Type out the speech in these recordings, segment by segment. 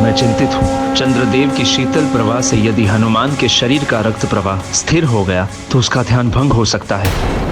मैं चिंतित हूँ। चंद्रदेव की शीतल प्रवाह से यदि हनुमान के शरीर का रक्त प्रवाह स्थिर हो गया तो उसका ध्यान भंग हो सकता है।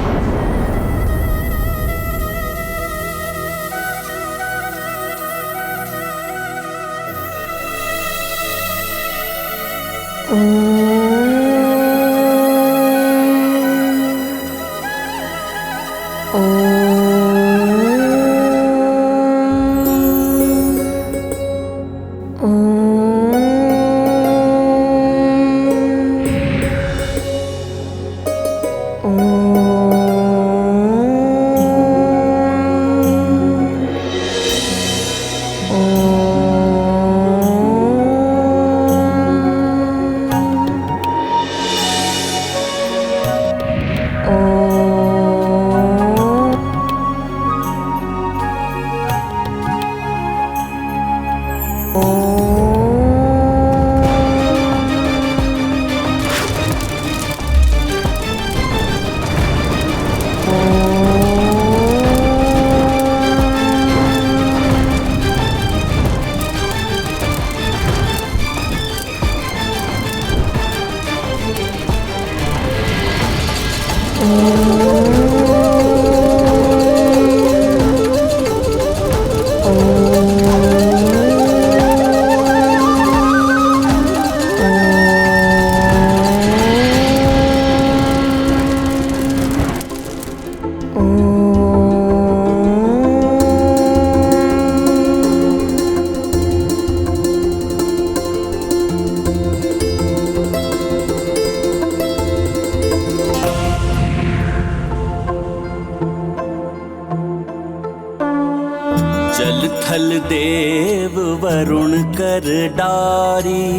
जल थल देव वरुण कर डारी,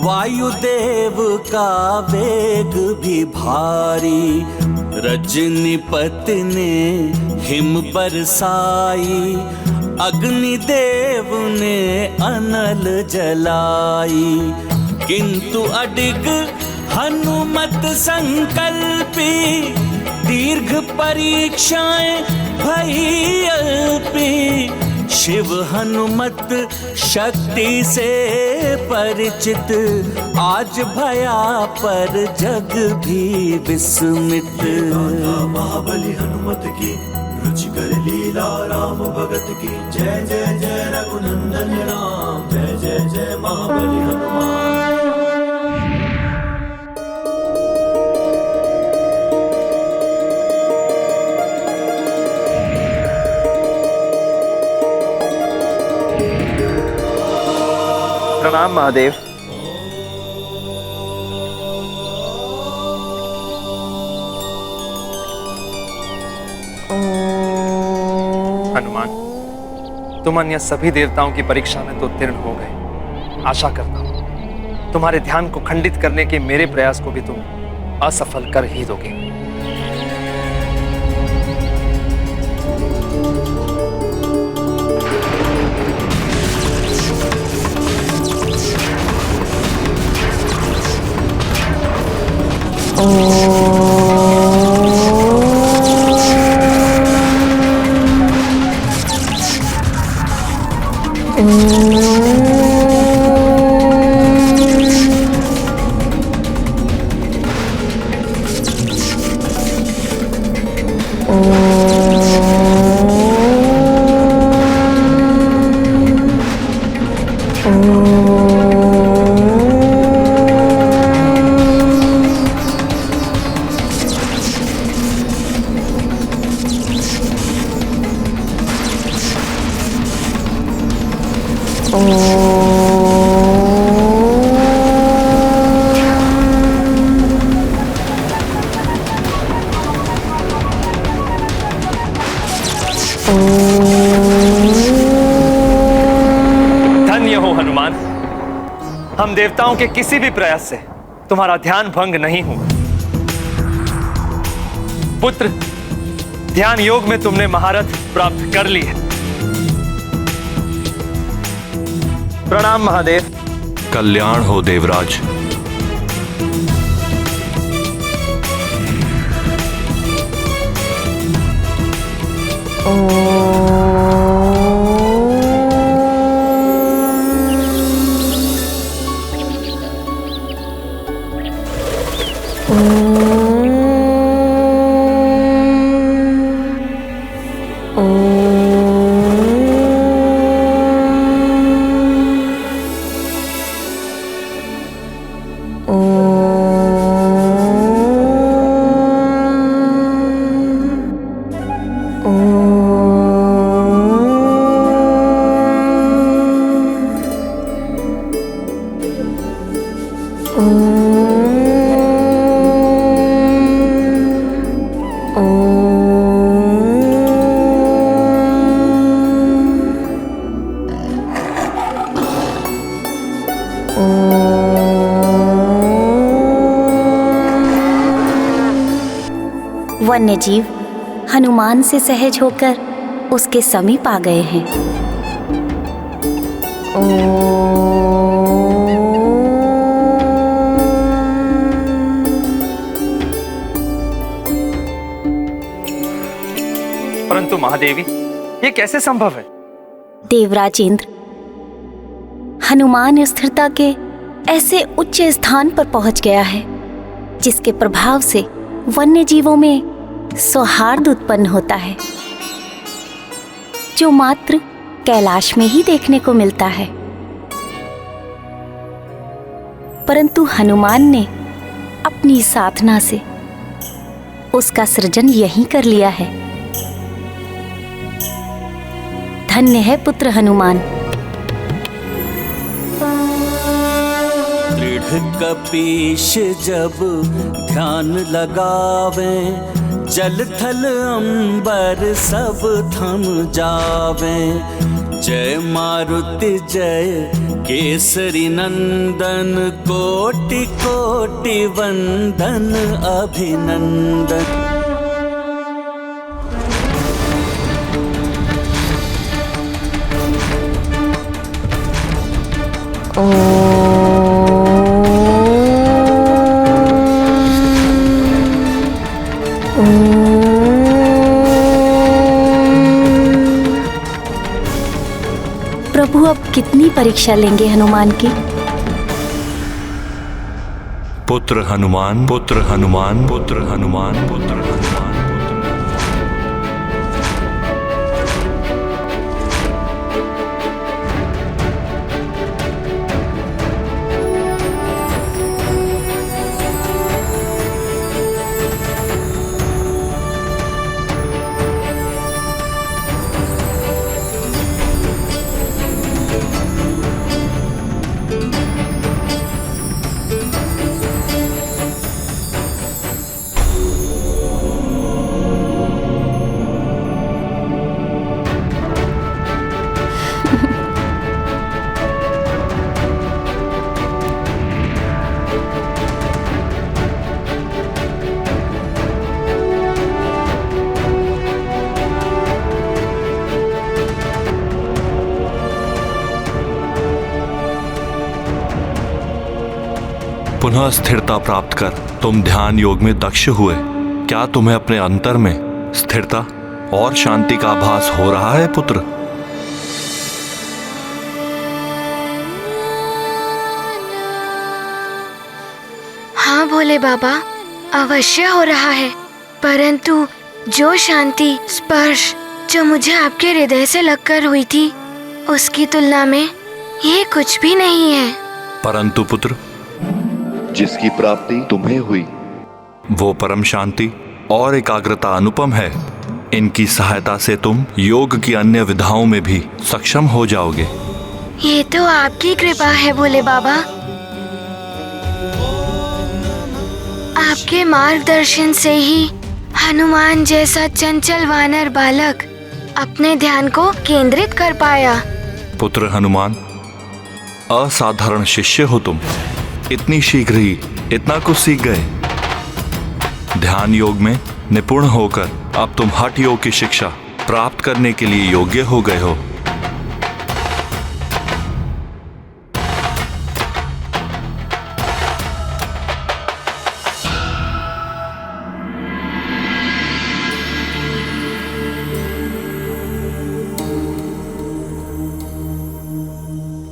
वायुदेव का वेग भी भारी। रजनीपति ने हिम बरसाई, अग्निदेव ने अनल जलाई। किंतु अडिग हनुमत संकल्पी, दीर्घ परीक्षाएं भई अल्पी। शिव हनुमत शक्ति से परिचित, आज भया पर जग भी विस्मित। महाबली हनुमत की रुचिकर लीला राम भगत की। जय जय जय रघुनंदन राम, जय जय जय महाबली हनुमान। प्रणाम महादेव। हनुमान, तुम अन्य सभी देवताओं की परीक्षा में तो उत्तीर्ण हो गए। आशा करता हूं तुम्हारे ध्यान को खंडित करने के मेरे प्रयास को भी तुम असफल कर ही दोगे। धन्य हो हनुमान, हम देवताओं के किसी भी प्रयास से तुम्हारा ध्यान भंग नहीं हुआ। पुत्र, ध्यान योग में तुमने महारथ प्राप्त कर ली है। प्रणाम महादेव। कल्याण हो देवराज। वन्यजीव हनुमान से सहज होकर उसके समीप आ गए हैं। परंतु महादेवी, ये कैसे संभव है? देवराज इंद्र, हनुमान स्थिरता के ऐसे उच्च स्थान पर पहुंच गया है जिसके प्रभाव से वन्य जीवों में सौहार्द उत्पन्न होता है, जो मात्र कैलाश में ही देखने को मिलता है। परंतु हनुमान ने अपनी साधना से उसका सृजन यहीं कर लिया है। धन्य है पुत्र हनुमान। दृढ़ कपीश जब ध्यान लगावे, जल थल अंबर सब थम जावे। जय मारुति जय केसरी नंदन, कोटि कोटि वंदन अभिनंदन। प्रभु अब कितनी परीक्षा लेंगे हनुमान की? पुत्र हनुमान, पुत्र हनुमान, पुत्र हनुमान, पुत्र हनुमान। पुनः स्थिरता प्राप्त कर तुम ध्यान योग में दक्ष हुए। क्या तुम्हें अपने अंतर में स्थिरता और शांति का आभास हो रहा है पुत्र? हाँ भोले बाबा, अवश्य हो रहा है। परंतु जो शांति स्पर्श जो मुझे आपके हृदय से लगकर हुई थी, उसकी तुलना में ये कुछ भी नहीं है। परंतु पुत्र, जिसकी प्राप्ति तुम्हें हुई वो परम शांति और एकाग्रता अनुपम है। इनकी सहायता से तुम योग की अन्य विधाओं में भी सक्षम हो जाओगे। ये तो आपकी कृपा है भोले बाबा। आपके मार्गदर्शन से ही हनुमान जैसा चंचल वानर बालक अपने ध्यान को केंद्रित कर पाया। पुत्र हनुमान, असाधारण शिष्य हो तुम। इतनी शीघ्र ही इतना कुछ सीख गए। ध्यान योग में निपुण होकर अब तुम हठ योग की शिक्षा प्राप्त करने के लिए योग्य हो गए हो।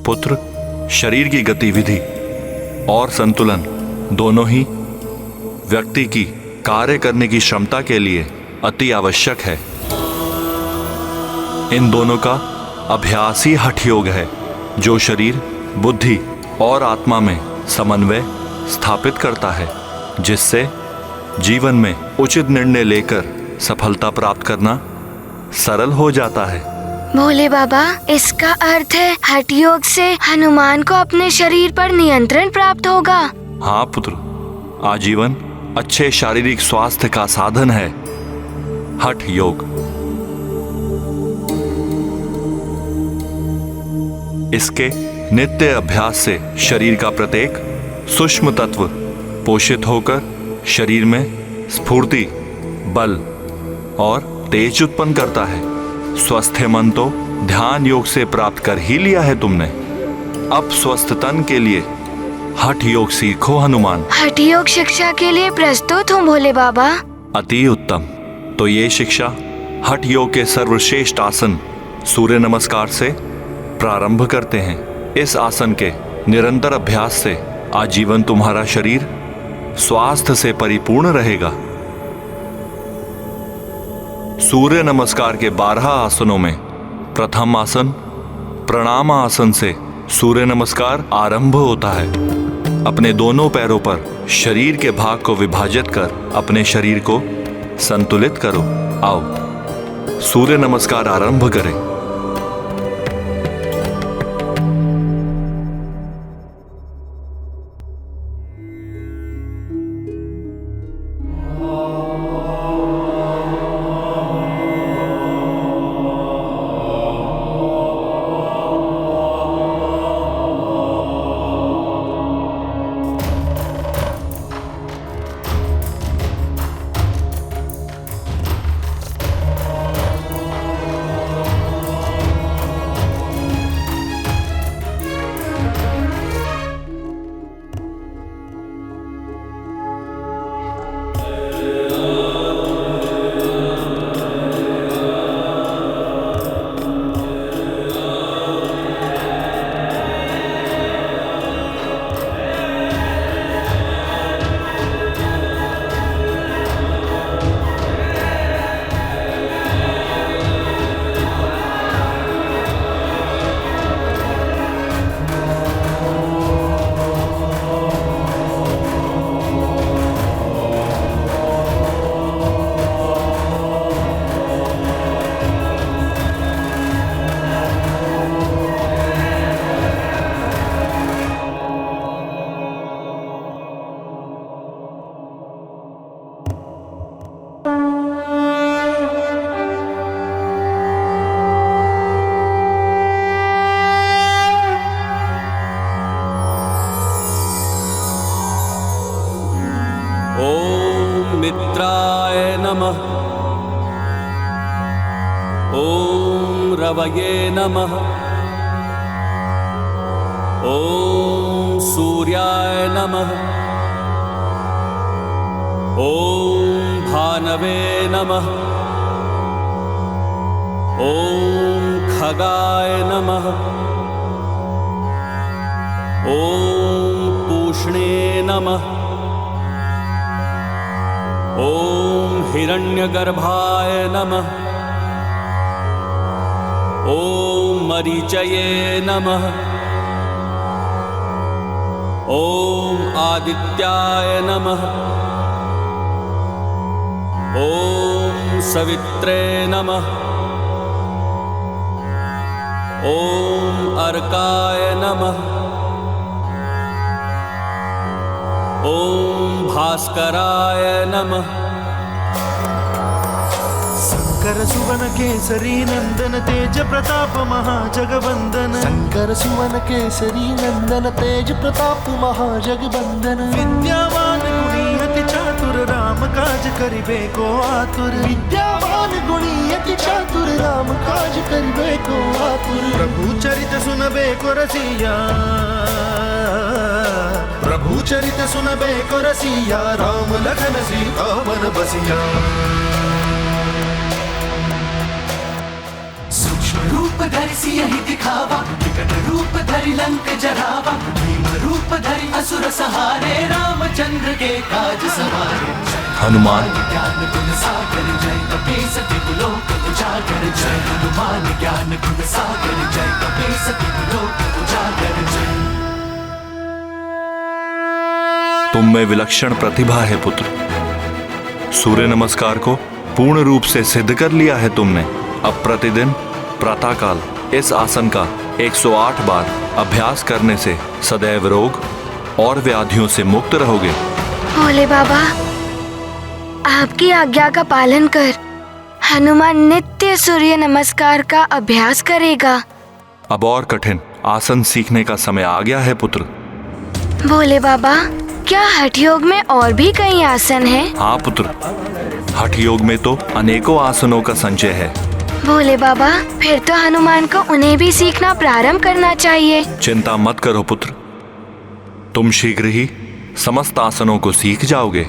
पुत्र, शरीर की गतिविधि और संतुलन दोनों ही व्यक्ति की कार्य करने की क्षमता के लिए अति आवश्यक है। इन दोनों का अभ्यास ही हठ योग है, जो शरीर, बुद्धि और आत्मा में समन्वय स्थापित करता है, जिससे जीवन में उचित निर्णय लेकर सफलता प्राप्त करना सरल हो जाता है। भोले बाबा, इसका अर्थ है हठ योग से हनुमान को अपने शरीर पर नियंत्रण प्राप्त होगा। हाँ पुत्र, आजीवन अच्छे शारीरिक स्वास्थ्य का साधन है हठ योग। इसके नित्य अभ्यास से शरीर का प्रत्येक सूक्ष्म तत्व पोषित होकर शरीर में स्फूर्ति, बल और तेज उत्पन्न करता है। स्वस्थ मन तो ध्यान योग से प्राप्त कर ही लिया है तुमने। अब स्वस्थ तन के लिए हठ योग सीखो हनुमान। हठ योग शिक्षा के लिए प्रस्तुत हूँ भोले बाबा। अति उत्तम। तो ये शिक्षा हठ योग के सर्वश्रेष्ठ आसन सूर्य नमस्कार से प्रारंभ करते हैं। इस आसन के निरंतर अभ्यास से आजीवन तुम्हारा शरीर स्वास्थ्य से परिपूर्ण रहेगा। सूर्य नमस्कार के 12 आसनों में प्रथम आसन प्रणाम आसन से सूर्य नमस्कार आरंभ होता है। अपने दोनों पैरों पर शरीर के भाग को विभाजित कर अपने शरीर को संतुलित करो। आओ सूर्य नमस्कार आरंभ करें। ओम मित्राय नमः। ओम रवये नमः। ओम सूर्याय नमः। ओम भानवे नमः। ओम खगाय नमः। ओम पूष्णे नमः। ओम हिरण्यगर्भाय नमः। ओम मरीचये नमः। ओम आदित्याय नमः। ओम सवित्रे नमः। ओम अर्काय नमः। ओम भास्कराय नमः। शंकर सुवन केसरी नंदन तेज प्रताप महाजगवंदन। शंकर सुवन केसरी नंदन तेज प्रताप महाजगवंदन। विद्यावान गुणी अति चातुर राम काज करिबे को आतुर। विद्यावान गुणी अति चातुर राम काज करिबे को आतुर। प्रभु चरित सुनबे को रसिया। प्रभु चरित सुनबे को रसिया। राम लखन सीता मन बसिया। सूक्ष्म रूप धरि सियहि दिखावा, विकट रूप धरि लंक जरावा, भीम रूप धरि असुर सहारे, रामचंद्र के काज सवारे। हनुमान ज्ञान गुण सागर जय कपीस तिहु लोक उजागर, जय हनुमान ज्ञान गुण सागर जय कपीस तिहु लोक उजागर जय। तुम में विलक्षण प्रतिभा है पुत्र। सूर्य नमस्कार को पूर्ण रूप से सिद्ध कर लिया है तुमने। अब प्रतिदिन प्रातःकाल इस आसन का 108 बार अभ्यास करने से सदैव रोग और व्याधियों से मुक्त रहोगे। भोले बाबा, आपकी आज्ञा का पालन कर हनुमान नित्य सूर्य नमस्कार का अभ्यास करेगा। अब और कठिन आसन सीखने का समय आ गया है पुत्र। भोले बाबा, क्या हठ योग में और भी कई आसन हैं? हाँ पुत्र, हठ योग में तो अनेकों आसनों का संचय है। भोले बाबा, फिर तो हनुमान को उन्हें भी सीखना प्रारंभ करना चाहिए। चिंता मत करो पुत्र, तुम शीघ्र ही समस्त आसनों को सीख जाओगे।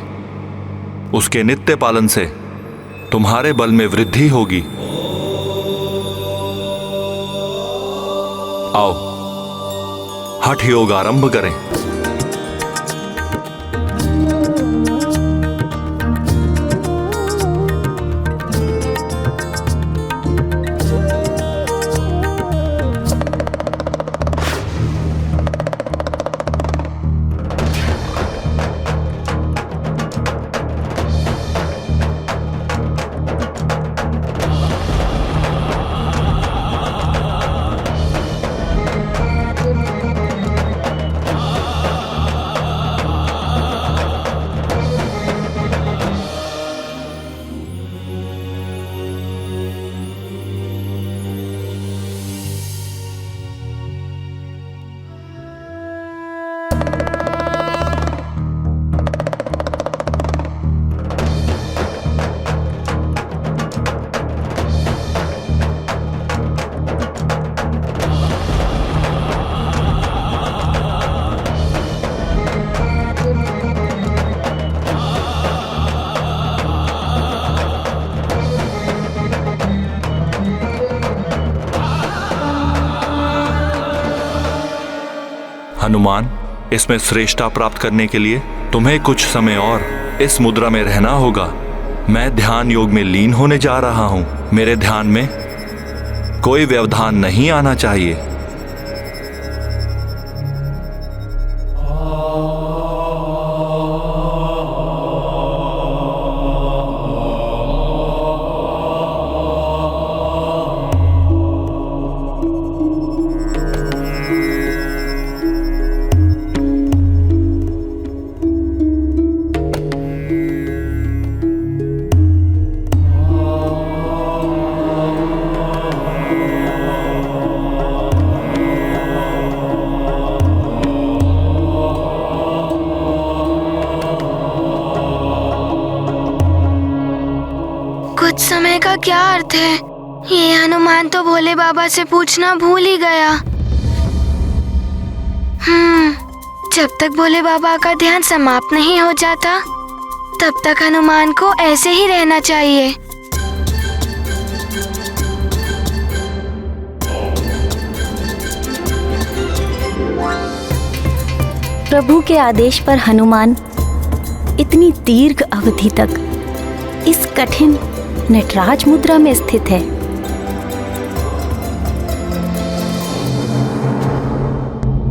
उसके नित्य पालन से तुम्हारे बल में वृद्धि होगी। आओ हठ योग आरंभ करें। हनुमान, इसमें श्रेष्ठता प्राप्त करने के लिए तुम्हें कुछ समय और इस मुद्रा में रहना होगा। मैं ध्यान योग में लीन होने जा रहा हूं। मेरे ध्यान में कोई व्यवधान नहीं आना चाहिए। कुछ समय का क्या अर्थ है? ये हनुमान तो भोले बाबा से पूछना भूल ही गया। जब तक भोले बाबा का ध्यान समाप्त नहीं हो जाता, तब तक हनुमान को ऐसे ही रहना चाहिए। प्रभु के आदेश पर हनुमान इतनी दीर्घ अवधि तक इस कठिन नटराज मुद्रा में स्थित है।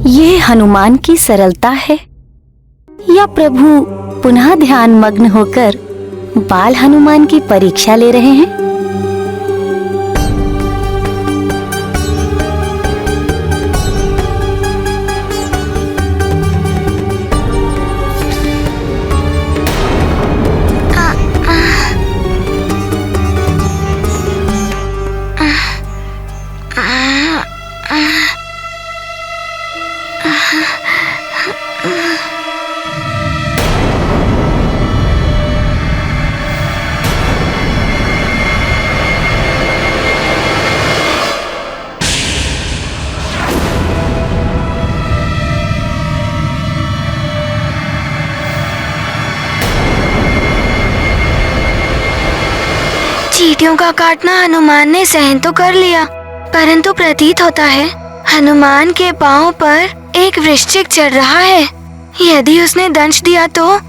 यह हनुमान की सरलता है या प्रभु पुनः ध्यान मग्न होकर बाल हनुमान की परीक्षा ले रहे हैं? चींटियों का काटना हनुमान ने सहन तो कर लिया, परंतु प्रतीत होता है हनुमान के पांव पर एक वृश्चिक चढ़ रहा है। यदि उसने दंश दिया तो?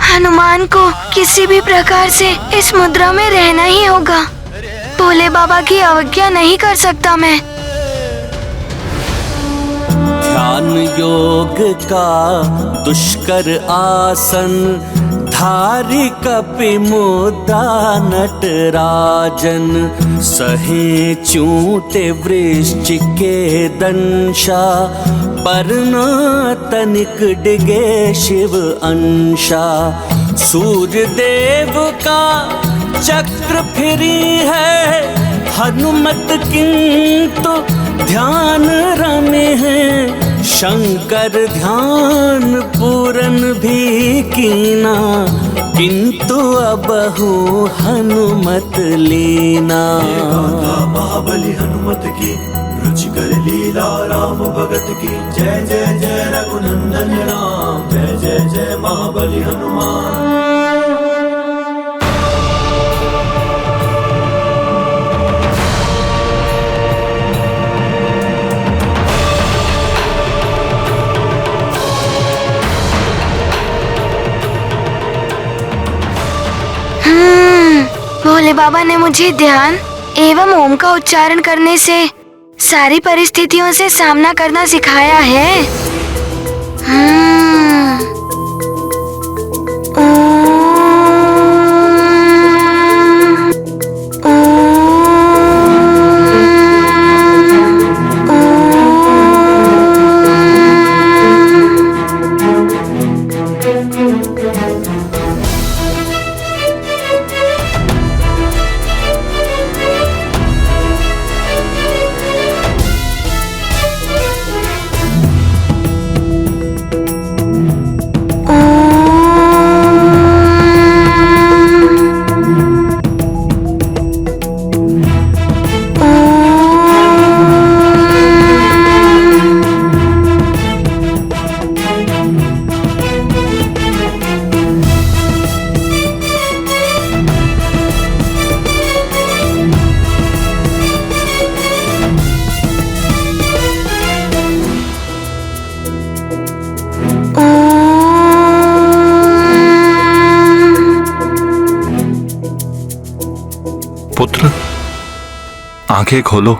हनुमान को किसी भी प्रकार से इस मुद्रा में रहना ही होगा। भोले बाबा की अवज्ञा नहीं कर सकता मैं। ध्यान योग का दुष्कर आसन धारी कपि मुद्रा नटराजन, सहे चूटे वृश्चिक के दंशा, पर न तनिक डिगे शिव अंशा। सूर्य देव का चक्र फिरी है हनुमत, किंतु ध्यान रमे हैं। शंकर ध्यान पूरन भी कीना, किंतु अबहु हनुमत लीना। महाबली हनुमत की रुचिकर लीला राम भगत की। जय जय जय रघुनंदन राम, जय जय जय महाबली हनुमान। भोले बाबा ने मुझे ध्यान एवं ओम का उच्चारण करने से सारी परिस्थितियों से सामना करना सिखाया है। पुत्र, आंखें खोलो।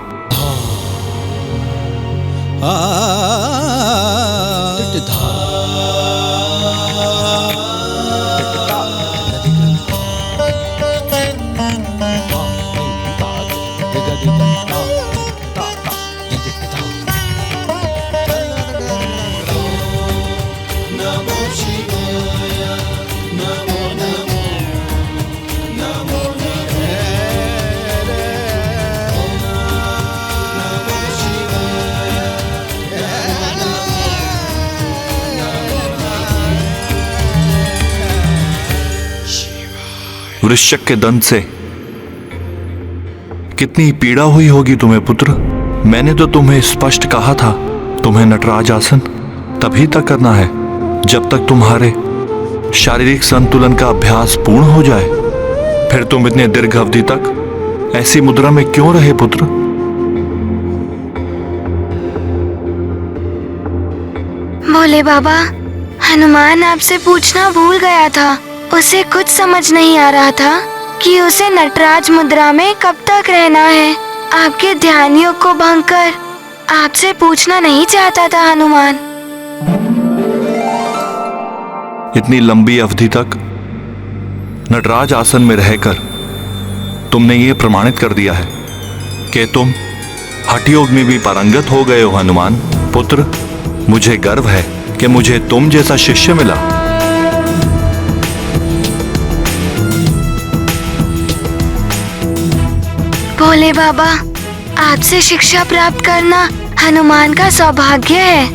वृश्चिक के दंत से कितनी पीड़ा हुई होगी तुम्हें पुत्र। मैंने तो तुम्हें स्पष्ट कहा था तुम्हें नटराज आसन तभी तक करना है जब तक तुम्हारे शारीरिक संतुलन का अभ्यास पूर्ण हो जाए। फिर तुम इतने दीर्घ अवधि तक ऐसी मुद्रा में क्यों रहे पुत्र? भोले बाबा, हनुमान आपसे पूछना भूल गया था। उसे कुछ समझ नहीं आ रहा था कि उसे नटराज मुद्रा में कब तक रहना है। आपके ध्यान योग को भंग कर आपसे पूछना नहीं चाहता था हनुमान। इतनी लंबी अवधि तक नटराज आसन में रहकर तुमने ये प्रमाणित कर दिया है कि तुम हठ योग में भी पारंगत हो गए हो हनुमान। पुत्र, मुझे गर्व है कि मुझे तुम जैसा शिष्य मिला। भोले बाबा, आपसे शिक्षा प्राप्त करना हनुमान का सौभाग्य है।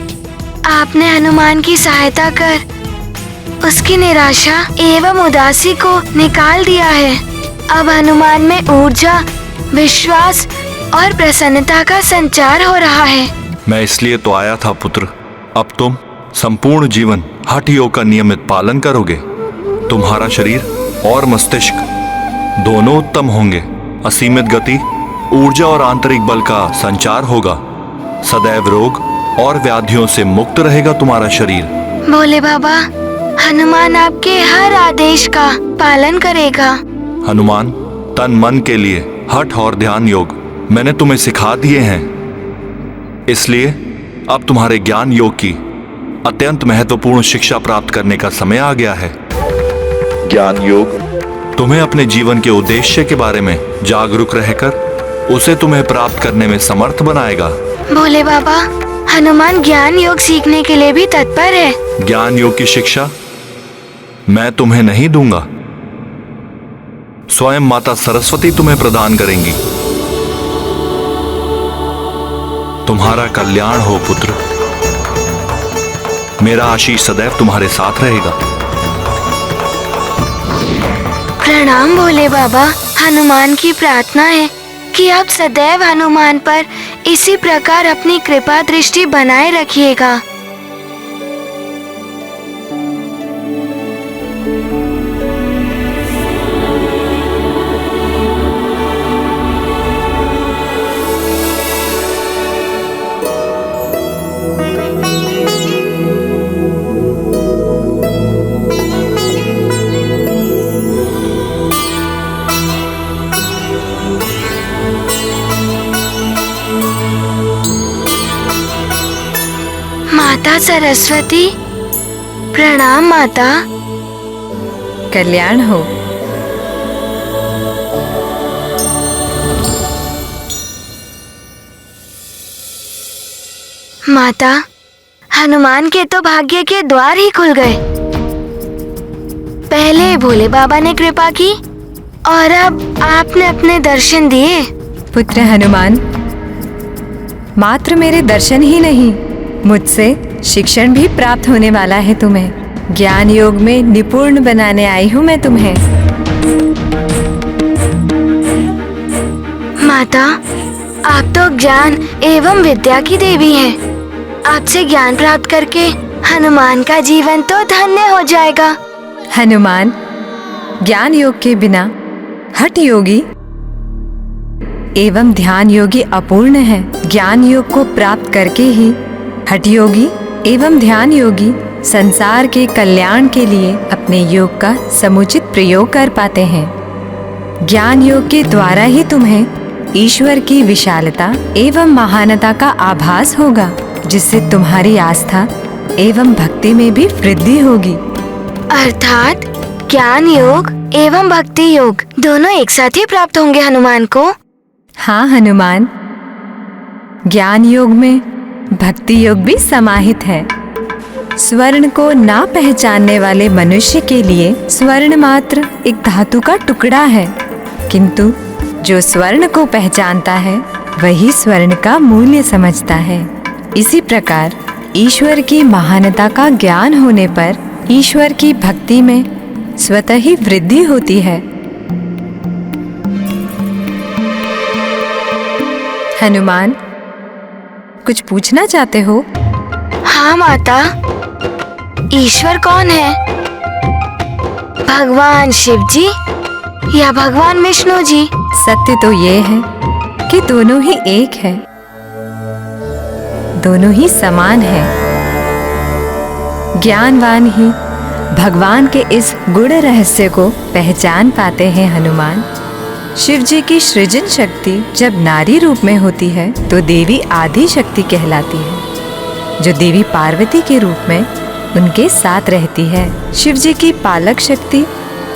आपने हनुमान की सहायता कर उसकी निराशा एवं उदासी को निकाल दिया है। अब हनुमान में ऊर्जा, विश्वास और प्रसन्नता का संचार हो रहा है। मैं इसलिए तो आया था पुत्र। अब तुम संपूर्ण जीवन हठ योग का नियमित पालन करोगे। तुम्हारा शरीर और मस्तिष्क दोनों उत्तम होंगे। असीमित गति, ऊर्जा और आंतरिक बल का संचार होगा। सदैव रोग और व्याधियों से मुक्त रहेगा तुम्हारा शरीर। भोले बाबा, हनुमान आपके हर आदेश का पालन करेगा। हनुमान, तन मन के लिए हठ और ध्यान योग मैंने तुम्हें सिखा दिए हैं। इसलिए अब तुम्हारे ज्ञान योग की अत्यंत महत्वपूर्ण शिक्षा प्राप्त करने का समय आ गया है। ज्ञान योग तुम्हें अपने जीवन के उद्देश्य के बारे में जागरूक रहकर उसे तुम्हें प्राप्त करने में समर्थ बनाएगा। भोले बाबा, हनुमान ज्ञान योग सीखने के लिए भी तत्पर है। ज्ञान योग की शिक्षा मैं तुम्हें नहीं दूंगा, स्वयं माता सरस्वती तुम्हें प्रदान करेंगी। तुम्हारा कल्याण हो पुत्र। मेरा आशीष सदैव तुम्हारे साथ रहेगा। प्रणाम भोले बाबा। हनुमान की प्रार्थना है कि आप सदैव हनुमान पर इसी प्रकार अपनी कृपा दृष्टि बनाए रखिएगा। माता सरस्वती, प्रणाम माता। कल्याण हो। माता, हनुमान के तो भाग्य के द्वार ही खुल गए। पहले भोले बाबा ने कृपा की और अब आपने अपने दर्शन दिए। पुत्र हनुमान, मात्र मेरे दर्शन ही नहीं, मुझसे शिक्षण भी प्राप्त होने वाला है तुम्हें। ज्ञान योग में निपुण बनाने आई हूँ मैं तुम्हें। माता, आप तो ज्ञान एवं विद्या की देवी हैं। आपसे ज्ञान प्राप्त करके हनुमान का जीवन तो धन्य हो जाएगा। हनुमान, ज्ञान योग के बिना हठ योगी एवं ध्यान योगी अपूर्ण है। ज्ञान योग को प्राप्त करके ही हठ योगी एवं ध्यान योगी संसार के कल्याण के लिए अपने योग का समुचित प्रयोग कर पाते हैं। ज्ञान योग के द्वारा ही तुम्हें ईश्वर की विशालता एवं महानता का आभास होगा, जिससे तुम्हारी आस्था एवं भक्ति में भी वृद्धि होगी। अर्थात ज्ञान योग एवं भक्ति योग दोनों एक साथ ही प्राप्त होंगे हनुमान को। हाँ हनुमान, ज्ञान योग में भक्ति योग भी समाहित है। स्वर्ण को ना पहचानने वाले मनुष्य के लिए स्वर्ण मात्र एक धातु का टुकड़ा है, किंतु जो स्वर्ण को पहचानता है वही स्वर्ण का मूल्य समझता है। इसी प्रकार ईश्वर की महानता का ज्ञान होने पर ईश्वर की भक्ति में स्वतः ही वृद्धि होती है। हनुमान, कुछ पूछना चाहते हो? हाँ माता। ईश्वर कौन है? भगवान शिव जी या भगवान विष्णु जी? सत्य तो ये है कि दोनों ही एक है, दोनों ही समान है। ज्ञानवान ही भगवान के इस गुण रहस्य को पहचान पाते हैं। हनुमान, शिव जी की सृजन शक्ति जब नारी रूप में होती है तो देवी आदि शक्ति कहलाती है, जो देवी पार्वती के रूप में उनके साथ रहती है। शिव जी की पालक शक्ति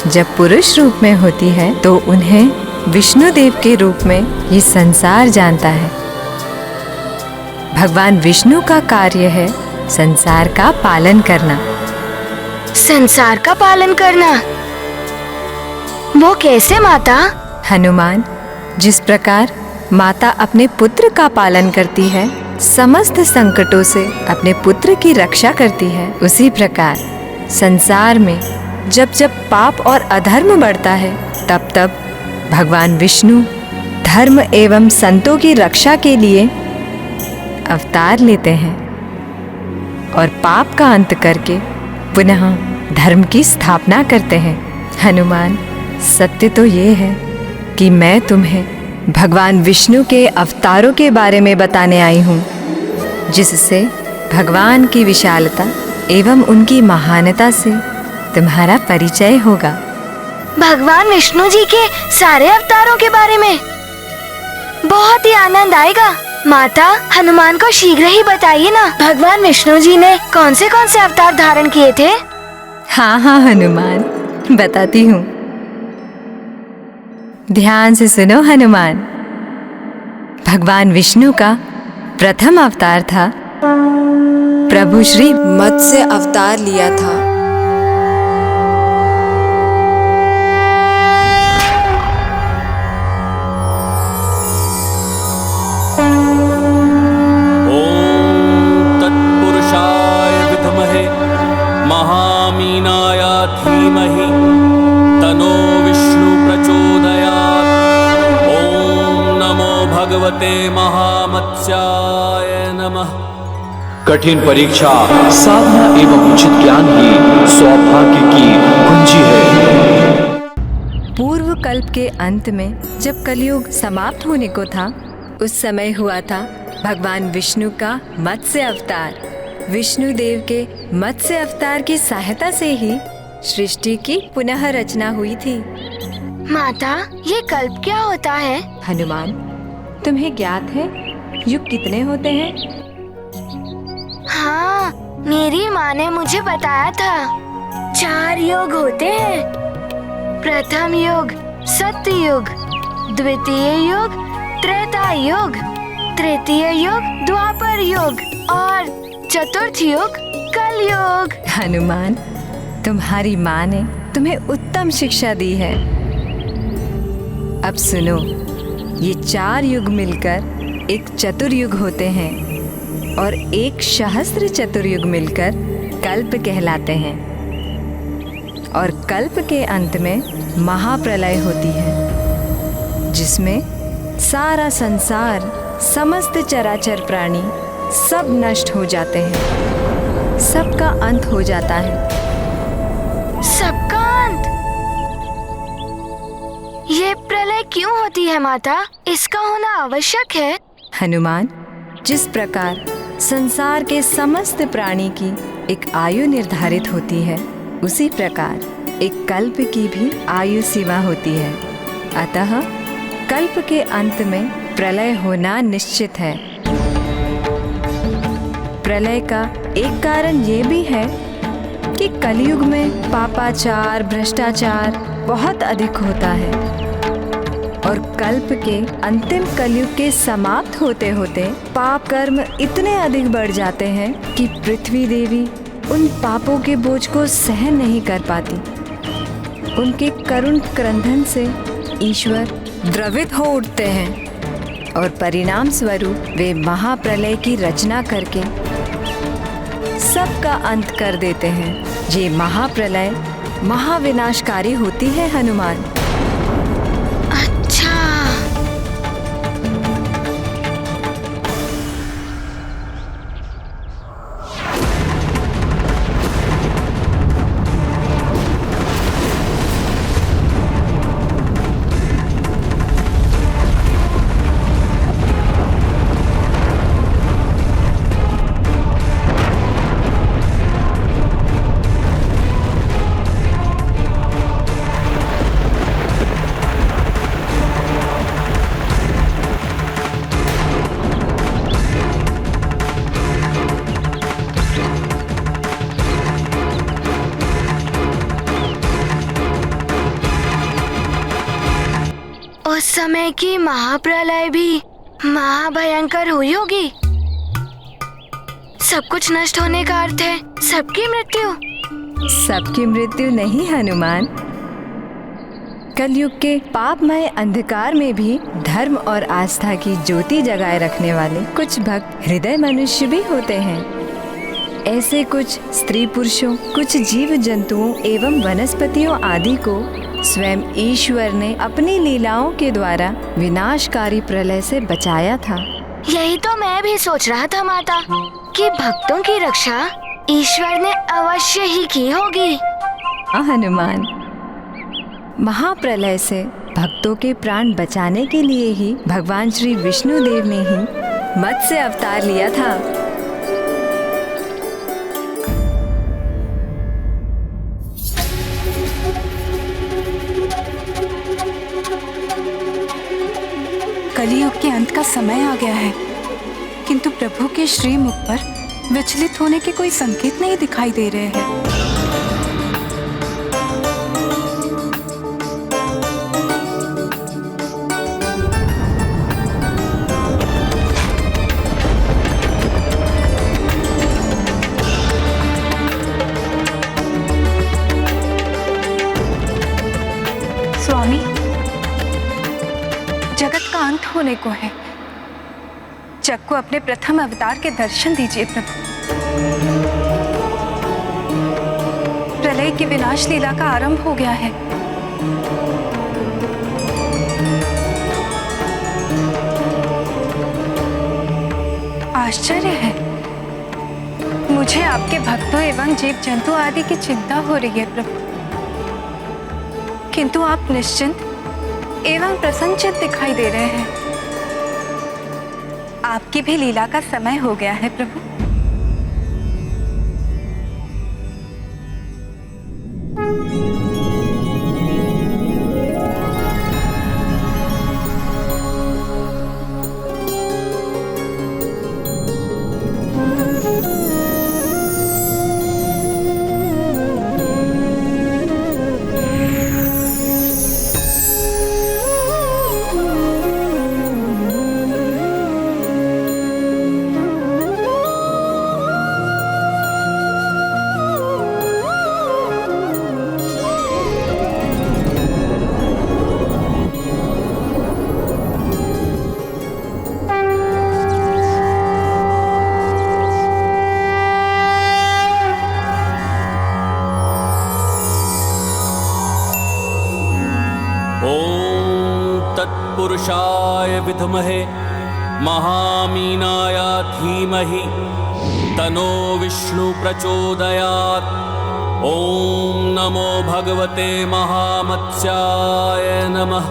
जब पुरुष रूप में होती है तो उन्हें विष्णु देव के रूप में ये संसार जानता है। भगवान विष्णु का कार्य है संसार का पालन करना। संसार का पालन करना? वो कैसे माता? हनुमान, जिस प्रकार माता अपने पुत्र का पालन करती है, समस्त संकटों से अपने पुत्र की रक्षा करती है, उसी प्रकार संसार में जब जब पाप और अधर्म बढ़ता है तब तब भगवान विष्णु धर्म एवं संतों की रक्षा के लिए अवतार लेते हैं और पाप का अंत करके पुनः धर्म की स्थापना करते हैं। हनुमान, सत्य तो ये है कि मैं तुम्हें भगवान विष्णु के अवतारों के बारे में बताने आई हूँ, जिससे भगवान की विशालता एवं उनकी महानता से तुम्हारा परिचय होगा। भगवान विष्णु जी के सारे अवतारों के बारे में बहुत ही आनंद आएगा। माता, हनुमान को शीघ्र ही बताइए ना, भगवान विष्णु जी ने कौन से अवतार धारण किए थे? हाँ हाँ हनुमान, बताती हूँ। ध्यान से सुनो हनुमान। भगवान विष्णु का प्रथम अवतार था प्रभु श्री मत्स्य अवतार लिया था। ओम तत्पुरुषाय विद्महे महामीनाय धीमहि तनो विष्णु प्रचोदयात्। ओम नमो भगवते महामत्स्याय नमः। कठिन परीक्षा, साधना एवं उचित ज्ञान ही सौभाग्य की कुंजी है। पूर्व कल्प के अंत में जब कलयुग समाप्त होने को था, उस समय हुआ था भगवान विष्णु का मत्स्य अवतार। विष्णु देव के मत्स्य अवतार की सहायता से ही सृष्टि की पुनः रचना हुई थी। माता, ये कल्प क्या होता है? हनुमान, तुम्हें ज्ञात है युग कितने होते हैं? हाँ, मेरी माँ ने मुझे बताया था 4 युग होते हैं। प्रथम युग सत्य युग, द्वितीय युग त्रेता युग, तृतीय युग द्वापर युग और चतुर्थ युग कलयुग। हनुमान, तुम्हारी माँ ने तुम्हें उत्तम शिक्षा दी है। अब सुनो, ये 4 युग मिलकर एक चतुर्युग होते हैं और एक सहस्त्र चतुर्युग मिलकर कल्प कहलाते हैं। और कल्प के अंत में महाप्रलय होती है, जिसमें सारा संसार, समस्त चराचर प्राणी सब नष्ट हो जाते हैं, सबका अंत हो जाता है। सबका अंत? ये प्रलय क्यों होती है माता? इसका होना आवश्यक है। हनुमान, जिस प्रकार संसार के समस्त प्राणी की एक आयु निर्धारित होती है, उसी प्रकार एक कल्प की भी आयु सीमा होती है। अतः कल्प के अंत में प्रलय होना निश्चित है। प्रलय का एक कारण ये भी है कि कलयुग में पापाचार, भ्रष्टाचार बहुत अधिक होता है और कल्प के अंतिम कलयुग के समाप्त होते होते पाप कर्म इतने अधिक बढ़ जाते हैं कि पृथ्वी देवी उन पापों के बोझ को सहन नहीं कर पाती। उनके करुण क्रंदन से ईश्वर द्रवित हो उठते हैं और परिणाम स्वरूप वे महाप्रलय की रचना करके सबका अंत कर देते हैं। ये महाप्रलय महाविनाशकारी होती है हनुमान। उस समय की महाप्रलय भी महाभयंकर हुई होगी। सब कुछ नष्ट होने का अर्थ है सबकी मृत्यु। सबकी मृत्यु नहीं हनुमान, कलयुग के पापमय अंधकार में भी धर्म और आस्था की ज्योति जगाए रखने वाले कुछ भक्त हृदय मनुष्य भी होते हैं। ऐसे कुछ स्त्री पुरुषों, कुछ जीव जंतुओं एवं वनस्पतियों आदि को स्वयं ईश्वर ने अपनी लीलाओं के द्वारा विनाशकारी प्रलय से बचाया था। यही तो मैं भी सोच रहा था माता, कि भक्तों की रक्षा ईश्वर ने अवश्य ही की होगी। हनुमान, महाप्रलय से भक्तों के प्राण बचाने के लिए ही भगवान श्री विष्णुदेव ने ही मत्स्य अवतार लिया था। कलियुग के अंत का समय आ गया है, किंतु प्रभु के श्रीमुख पर विचलित होने के कोई संकेत नहीं दिखाई दे रहे हैं। स्वामी, जगत का अंत होने को है। जग को अपने प्रथम अवतार के दर्शन दीजिए प्रभु। प्रलय की विनाश लीला का आरंभ हो गया है। आश्चर्य है, मुझे आपके भक्तों एवं जीव जंतु आदि की चिंता हो रही है प्रभु, किंतु आप निश्चिंत एवं प्रसन्नचित्त दिखाई दे रहे हैं। आपकी भी लीला का समय हो गया है प्रभु। तत्पुरुषाय विद्महे महामीनाय धीमहि तनो विष्णु प्रचोदयात्। ओम नमो भगवते महामत्स्याय नमः।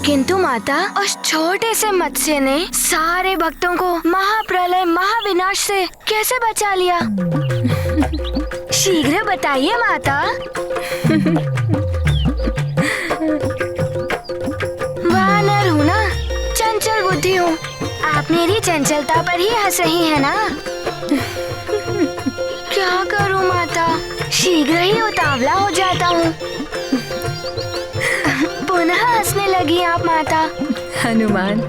किंतु माता, उस छोटे से मत्स्य ने सारे भक्तों को महाप्रलय महाविनाश से कैसे बचा लिया? शीघ्र बताइए माता। वानर हूँ ना, चंचल बुद्धि हूँ। आप मेरी चंचलता पर ही हंस रही है ना? क्या करूँ माता, शीघ्र ही उतावला हो जाता हूँ। पुनः हंसने लगी आप माता। हनुमान,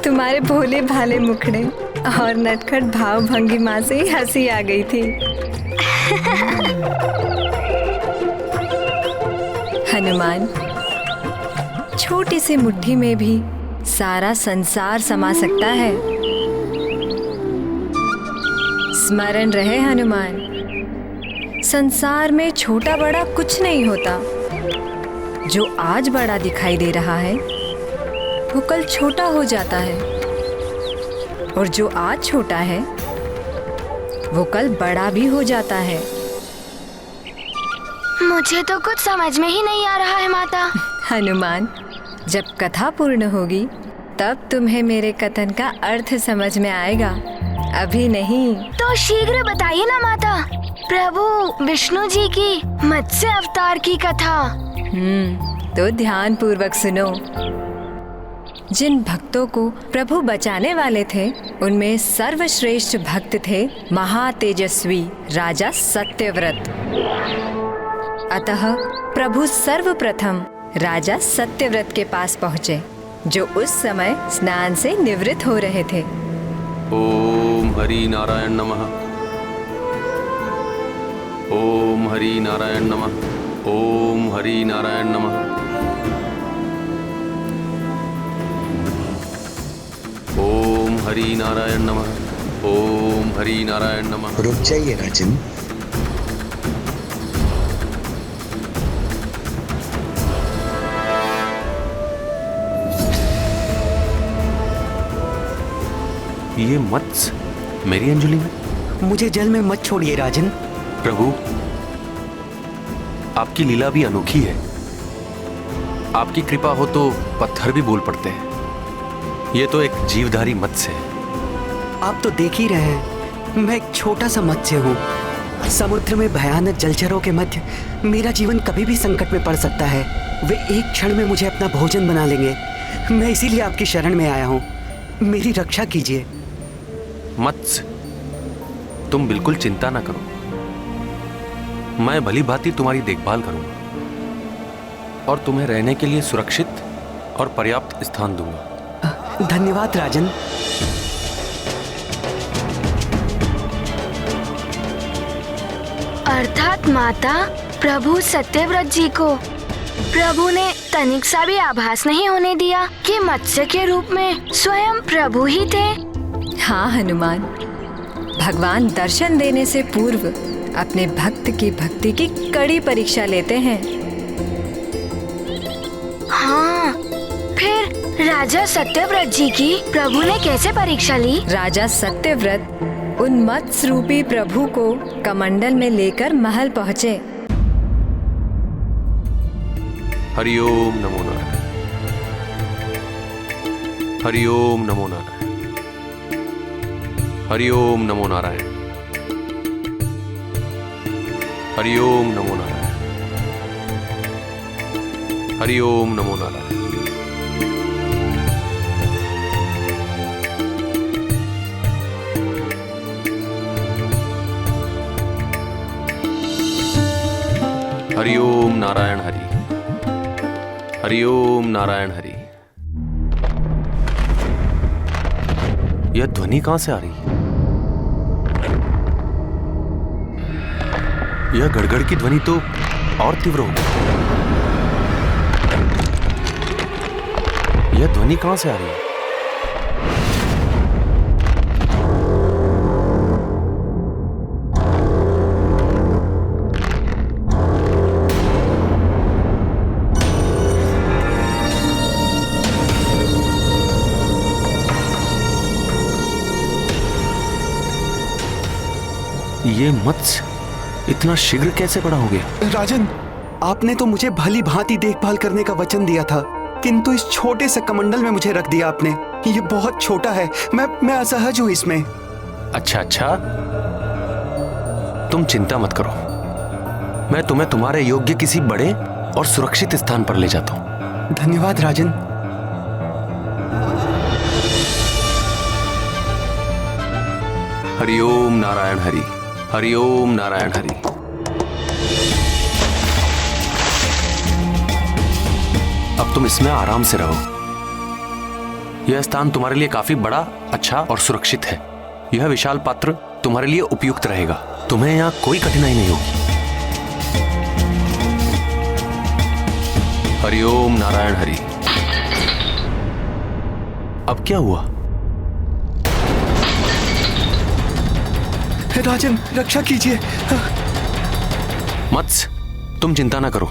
तुम्हारे भोले भाले मुखड़े और नटखट भाव भंगिमा से ही हंसी आ गई थी। हनुमान, छोटी सी मुट्ठी में भी सारा संसार समा सकता है। स्मरण रहे हनुमान, संसार में छोटा बड़ा कुछ नहीं होता। जो आज बड़ा दिखाई दे रहा है वो कल छोटा हो जाता है, और जो आज छोटा है वो कल बड़ा भी हो जाता है। मुझे तो कुछ समझ में ही नहीं आ रहा है माता। हनुमान, जब कथा पूर्ण होगी तब तुम्हें मेरे कथन का अर्थ समझ में आएगा, अभी नहीं। तो शीघ्र बताइए ना माता, प्रभु विष्णु जी की मत्स्य अवतार की कथा। तो ध्यान पूर्वक सुनो। जिन भक्तों को प्रभु बचाने वाले थे उनमें सर्वश्रेष्ठ भक्त थे महातेजस्वी राजा सत्यव्रत। अतः प्रभु सर्वप्रथम राजा सत्यव्रत के पास पहुँचे, जो उस समय स्नान से निवृत्त हो रहे थे। ओम हरि नारायण नमः। ओम हरि नारायण नमः। ओम हरि नारायण नमः। ओम हरि नारायण नमः। ओम हरि नारायण नमः। रुक जाइए राजन। ये मत्स्य मेरी अंजलि में? मुझे जल में मत छोड़िए राजन। प्रभु, आपकी लीला भी अनोखी है। आपकी कृपा हो तो पत्थर भी बोल पड़ते हैं। ये तो एक जीवधारी मत्स्य है। आप तो देख ही रहे हैं, मैं एक छोटा सा मत्स्य हूँ। समुद्र में भयानक जलचरों के मध्य मेरा जीवन कभी भी संकट में पड़ सकता है। वे एक क्षण में मुझे अपना भोजन बना लेंगे। मैं इसीलिए आपकी शरण में आया हूँ, मेरी रक्षा कीजिए। मत्स्य, तुम बिल्कुल चिंता ना करो। मैं भली भांति तुम्हारी देखभाल करूंगा और तुम्हें रहने के लिए सुरक्षित और पर्याप्त स्थान दूंगा। धन्यवाद राजन। अर्थात माता, प्रभु सत्यव्रत जी को प्रभु ने तनिक सा भी आभास नहीं होने दिया कि मत्स्य के रूप में स्वयं प्रभु ही थे। हाँ हनुमान, भगवान दर्शन देने से पूर्व अपने भक्त की भक्ति की कड़ी परीक्षा लेते हैं। हाँ, फिर राजा सत्यव्रत जी की प्रभु ने कैसे परीक्षा ली? राजा सत्यव्रत उन मत्स्य रूपी प्रभु को कमंडल में लेकर महल पहुँचे। हरिओम नमो नारायण। हरिओम नमो नारायण। हरिओम नमो नारायण। हरिओम नमो नारायण। हरिओम नमो नारायण। हरिओम नारायण हरि। हरिओम नारायण हरि। यह ध्वनि कहां से आ रही है? यह गड़गड़ की ध्वनि तो और तीव्र हो गई। यह ध्वनि कहां से आ रही है? ये मत्स्य इतना शीघ्र कैसे बड़ा हो गया? राजन, आपने तो मुझे भली भांति देखभाल करने का वचन दिया था, किंतु इस छोटे से कमंडल में मुझे रख दिया आपने। ये बहुत छोटा है, मैं असहज हूँ इसमें। अच्छा अच्छा, तुम चिंता मत करो। मैं तुम्हें तुम्हारे योग्य किसी बड़े और सुरक्षित स्थान पर ले जाता हूँ। धन्यवाद राजन। हरिओम नारायण हरि। हरिओम नारायण हरि। अब तुम इसमें आराम से रहो। यह स्थान तुम्हारे लिए काफी बड़ा, अच्छा और सुरक्षित है। यह विशाल पात्र तुम्हारे लिए उपयुक्त रहेगा। तुम्हें यहाँ कोई कठिनाई नहीं होगी। हरिओम नारायण हरि। अब क्या हुआ? राजन, रक्षा कीजिए। मत्स्य, तुम चिंता ना करो।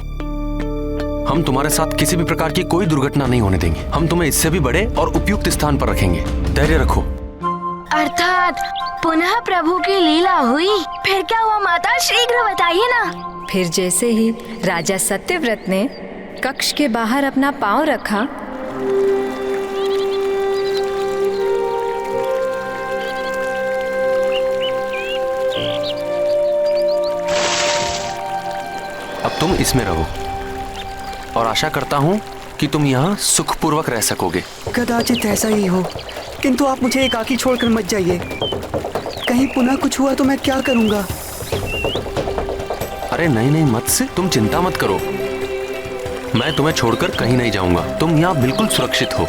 हम तुम्हारे साथ किसी भी प्रकार की कोई दुर्घटना नहीं होने देंगे। हम तुम्हें इससे भी बड़े और उपयुक्त स्थान पर रखेंगे। धैर्य रखो। अर्थात पुनः प्रभु की लीला हुई। फिर क्या हुआ माता, शीघ्र बताइए ना। फिर जैसे ही राजा सत्यव्रत ने कक्ष के बाहर अपना पांव रखा, अब तुम इसमें रहो और आशा करता हूँ कि तुम यहाँ सुखपूर्वक रह सकोगे। कदाचित ऐसा ही हो, किंतु आप मुझे एकाकी छोड़कर मत जाइए। कहीं पुनः कुछ हुआ तो मैं क्या करूँगा? अरे नहीं नहीं मत्स्य, तुम चिंता मत करो। मैं तुम्हें छोड़कर कहीं नहीं जाऊंगा। तुम यहाँ बिल्कुल सुरक्षित हो।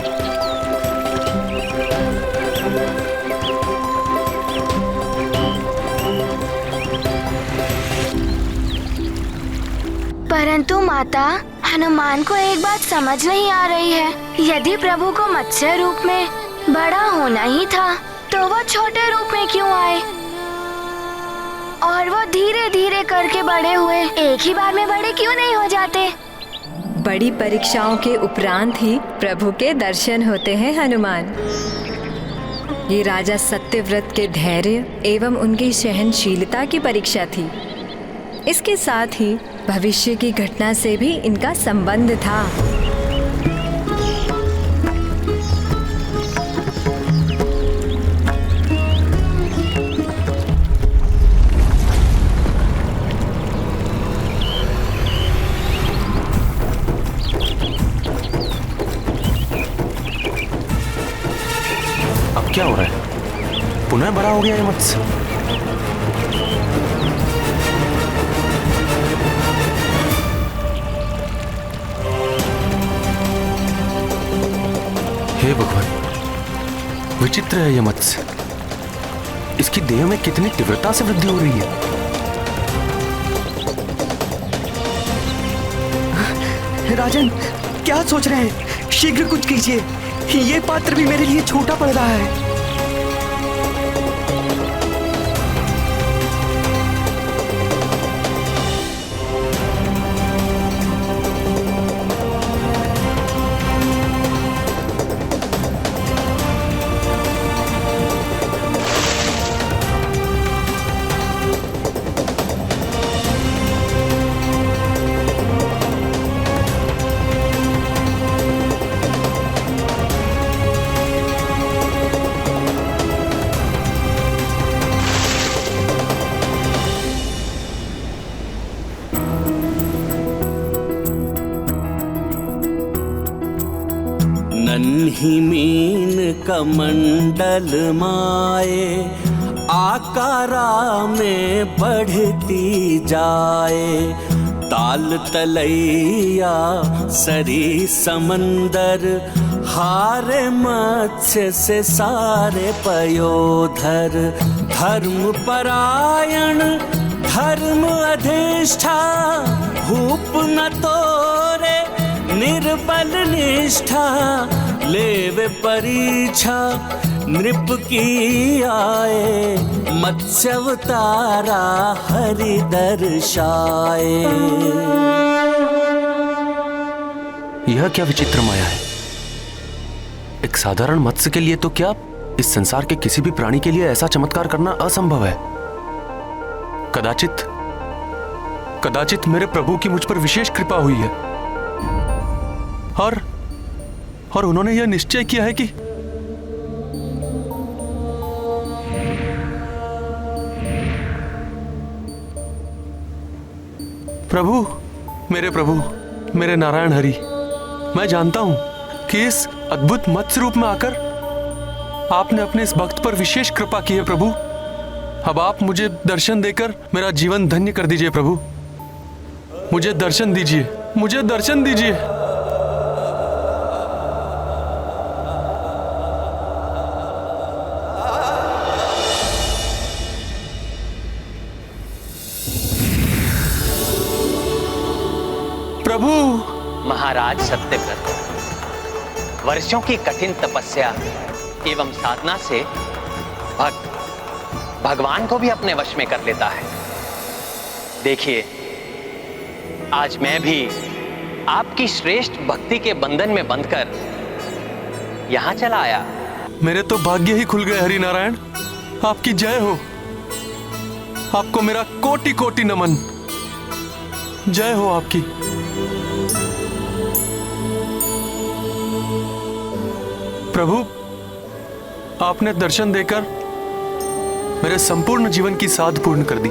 परंतु माता, हनुमान को एक बात समझ नहीं आ रही है। यदि प्रभु को मत्स्य रूप में बड़ा होना ही था तो वो छोटे रूप में क्यों आए? और वो धीरे धीरे करके बड़े हुए, एक ही बार में बड़े क्यों नहीं हो जाते? बड़ी परीक्षाओं के उपरांत ही प्रभु के दर्शन होते हैं हनुमान। ये राजा सत्यव्रत के धैर्य एवं उनकी सहनशीलता की परीक्षा थी। इसके साथ ही भविष्य की घटना से भी इनका संबंध था। अब क्या हो रहा है? पुनः बड़ा हो गया ये मत्स्य। हे भगवान, विचित्र है यह मत्स्य। इसकी देह में कितनी तीव्रता से वृद्धि हो रही है। राजन, क्या सोच रहे हैं? शीघ्र कुछ कीजिए, ये पात्र भी मेरे लिए छोटा पड़ रहा है। नन्ही मीन कमंडल माए, आकारा में बढ़ती जाए। ताल तलैया सरी समंदर, हारे मत्स्य से सारे पयोधर। धर्म परायण धर्म अधिष्ठा, भूप न तोरे निर्बल निष्ठा। लेवे परीक्षा नृप की आए, मत्स्य अवतारा हरि दर्शाए। यह क्या विचित्र माया है? एक साधारण मत्स्य के लिए तो क्या, इस संसार के किसी भी प्राणी के लिए ऐसा चमत्कार करना असंभव है। कदाचित मेरे प्रभु की मुझ पर विशेष कृपा हुई है और उन्होंने यह निश्चय किया है कि प्रभु, मेरे नारायण हरि, मैं जानता हूं कि इस अद्भुत मत्स्य रूप में आकर आपने अपने इस भक्त पर विशेष कृपा की है प्रभु। अब आप मुझे दर्शन देकर मेरा जीवन धन्य कर दीजिए प्रभु। मुझे दर्शन दीजिए, मुझे दर्शन दीजिए। प्रभु। महाराज सत्यव्रत वर्षों की कठिन तपस्या एवं साधना से भक्त भगवान को भी अपने वश में कर लेता है। देखिए, आज मैं भी आपकी श्रेष्ठ भक्ति के बंधन में बंधकर यहां चला आया। मेरे तो भाग्य ही खुल गए हरि नारायण। आपकी जय हो। आपको मेरा कोटि कोटि नमन। जय हो आपकी। प्रभु, आपने दर्शन देकर मेरे संपूर्ण जीवन की साध पूर्ण कर दी।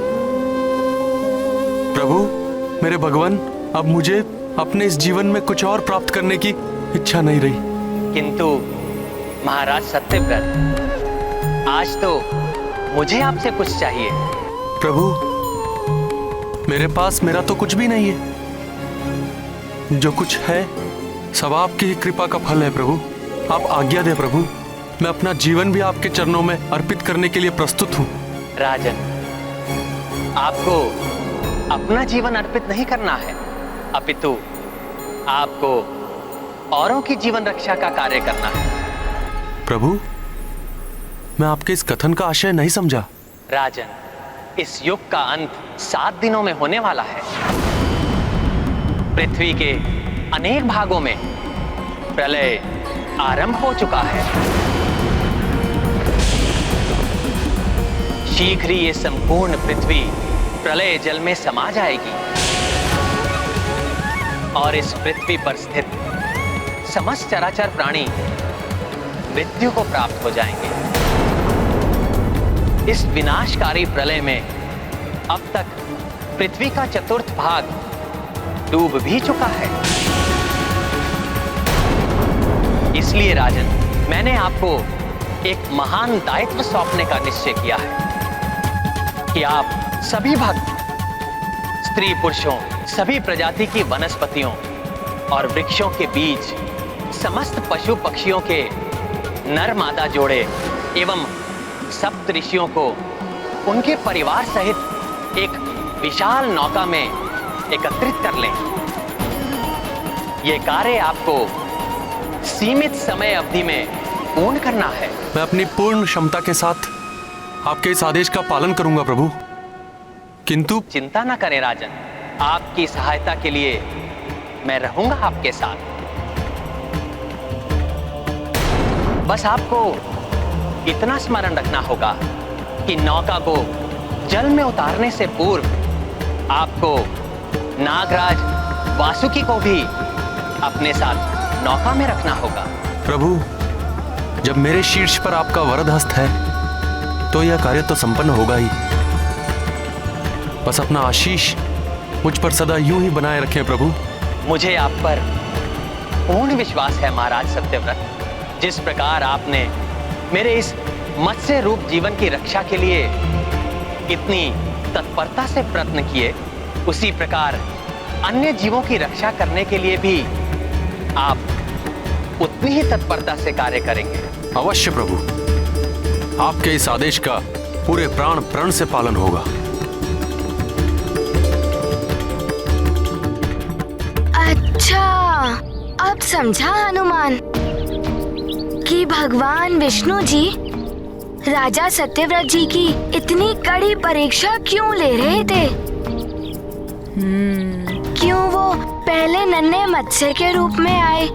प्रभु, मेरे भगवान, अब मुझे अपने इस जीवन में कुछ और प्राप्त करने की इच्छा नहीं रही। किंतु महाराज सत्यव्रत, आज तो मुझे आपसे कुछ चाहिए। प्रभु, मेरे पास मेरा तो कुछ भी नहीं है। जो कुछ है सब आपकी ही कृपा का फल है प्रभु। आप आज्ञा दे प्रभु। मैं अपना जीवन भी आपके चरणों में अर्पित करने के लिए प्रस्तुत हूँ। राजन, आपको अपना जीवन अर्पित नहीं करना है, अपितु आपको औरों की जीवन रक्षा का कार्य करना है। प्रभु, मैं आपके इस कथन का आशय नहीं समझा। राजन, इस युग का अंत 7 दिनों में होने वाला है। पृथ्वी के अनेक भागों में प्रलय आरंभ हो चुका है। शीघ्र ही ये संपूर्ण पृथ्वी प्रलय जल में समा जाएगी और इस पृथ्वी पर स्थित समस्त चराचर प्राणी मृत्यु को प्राप्त हो जाएंगे। इस विनाशकारी प्रलय में अब तक पृथ्वी का 1/4 भाग डूब भी चुका है। इसलिए राजन, मैंने आपको एक महान दायित्व सौंपने का निश्चय किया है कि आप सभी भक्त, स्त्री पुरुषों, सभी प्रजाति की वनस्पतियों और वृक्षों के बीच, समस्त पशु पक्षियों के नर मादा जोड़े एवं सप्त ऋषियों को उनके परिवार सहित एक विशाल नौका में एकत्रित कर लें। यह कार्य आपको सीमित समय अवधि में पूर्ण करना है। मैं अपनी पूर्ण क्षमता के साथ आपके इस आदेश का पालन करूंगा प्रभु, किंतु चिंता न करें राजन, आपकी सहायता के लिए मैं रहूंगा आपके साथ। बस आपको इतना स्मरण रखना होगा कि नौका को जल में उतारने से पूर्व आपको नागराज वासुकी को भी अपने साथ नौका में रखना होगा। प्रभु, जब मेरे शीर्ष पर आपका वरद हस्त है तो यह कार्य तो संपन्न होगा ही। बस अपना आशीष मुझ पर सदा यूं ही बनाए रखें प्रभु। मुझे आप पर पूर्ण विश्वास है महाराज सत्यव्रत। जिस प्रकार आपने मेरे इस मत्स्य रूप जीवन की रक्षा के लिए इतनी तत्परता से प्रयत्न किए, उसी प्रकार अन्य जीवों की रक्षा करने के लिए भी आप उतनी ही तत्परता से कार्य करेंगे। अवश्य प्रभु, आपके इस आदेश का पूरे प्राण प्रण से पालन होगा। अच्छा, अब समझा हनुमान कि भगवान विष्णु जी राजा सत्यव्रत जी की इतनी कड़ी परीक्षा क्यों ले रहे थे। क्यों वो पहले नन्हे मत्स्य के रूप में आए,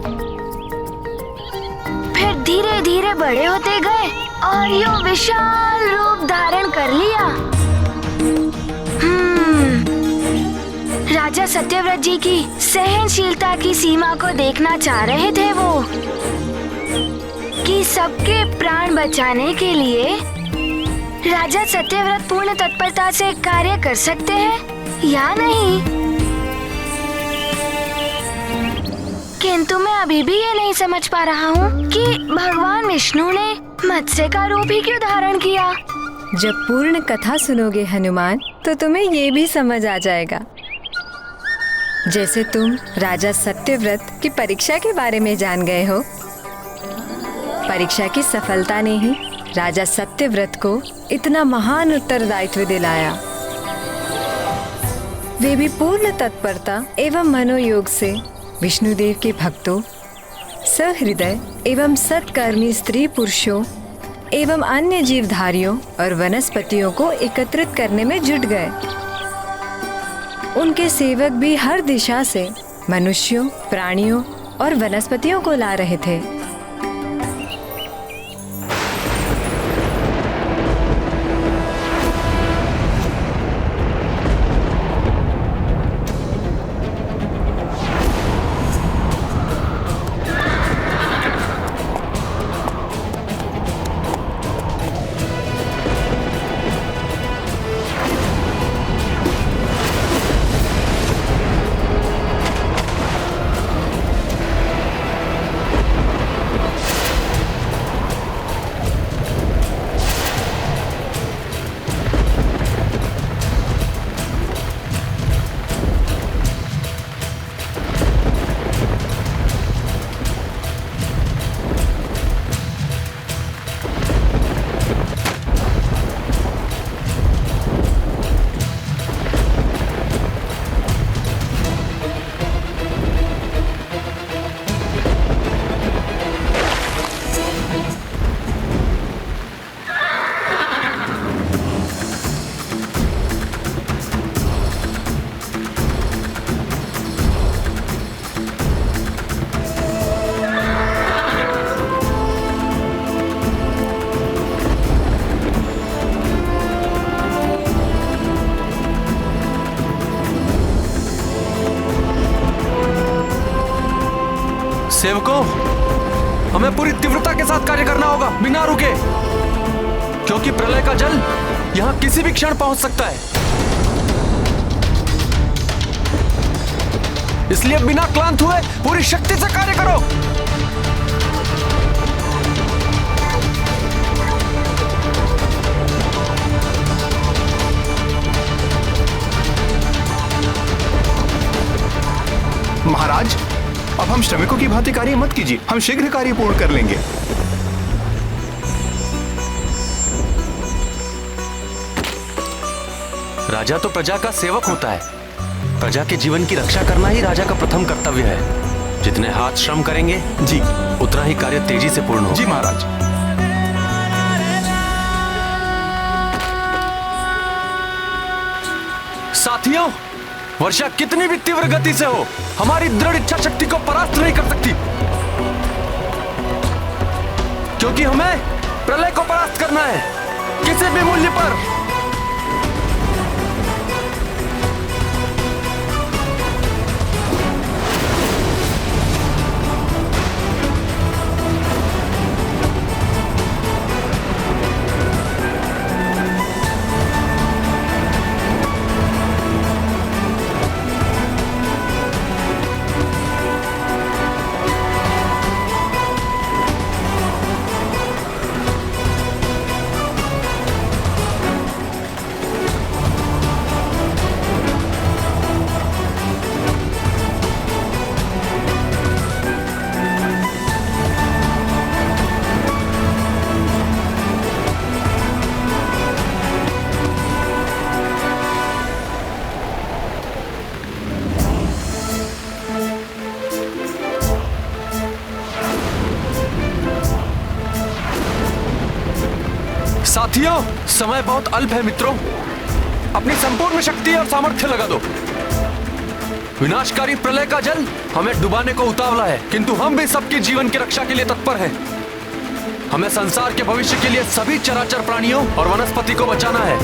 फिर धीरे धीरे बड़े होते गए और यो विशाल रूप धारण कर लिया। राजा सत्यव्रत जी की सहनशीलता की सीमा को देखना चाह रहे थे वो, कि सबके प्राण बचाने के लिए राजा सत्यव्रत पूर्ण तत्परता से कार्य कर सकते हैं या नहीं। किंतु मैं अभी भी ये नहीं समझ पा रहा हूँ कि भगवान विष्णु ने मत्स्य का रूप ही क्यों धारण किया। जब पूर्ण कथा सुनोगे हनुमान, तो तुम्हें ये भी समझ आ जाएगा। जैसे तुम राजा सत्यव्रत की परीक्षा के बारे में जान गए हो, परीक्षा की सफलता ने ही राजा सत्यव्रत को इतना महान उत्तरदायित्व दिलाया। वे भी पूर्ण तत्परता एवं मनोयोग से विष्णुदेव के भक्तों, सहृदय एवं सत्कर्मी स्त्री पुरुषों एवं अन्य जीवधारियों और वनस्पतियों को एकत्रित करने में जुट गए। उनके सेवक भी हर दिशा से मनुष्यों, प्राणियों और वनस्पतियों को ला रहे थे। सेवकों, हमें पूरी तीव्रता के साथ कार्य करना होगा, बिना रुके, क्योंकि प्रलय का जल यहां किसी भी क्षण पहुंच सकता है। इसलिए बिना क्लांत हुए पूरी शक्ति से कार्य करो। महाराज, अब हम श्रमिकों की भांति कार्य मत कीजिए, हम शीघ्र कार्य पूर्ण कर लेंगे। राजा तो प्रजा का सेवक होता है। प्रजा के जीवन की रक्षा करना ही राजा का प्रथम कर्तव्य है। जितने हाथ श्रम करेंगे जी, उतना ही कार्य तेजी से पूर्ण होगा। जी महाराज। साथियों, वर्षा कितनी भी तीव्र गति से हो, हमारी दृढ़ इच्छा शक्ति को परास्त नहीं कर सकती, क्योंकि हमें प्रलय को परास्त करना है, किसी भी मूल्य पर। साथियों, समय बहुत अल्प है मित्रों, अपनी संपूर्ण शक्ति और सामर्थ्य लगा दो। विनाशकारी प्रलय का जल हमें डुबाने को उतावला है, किंतु हम भी सबके जीवन की रक्षा के लिए तत्पर हैं। हमें संसार के भविष्य के लिए सभी चराचर प्राणियों और वनस्पति को बचाना है।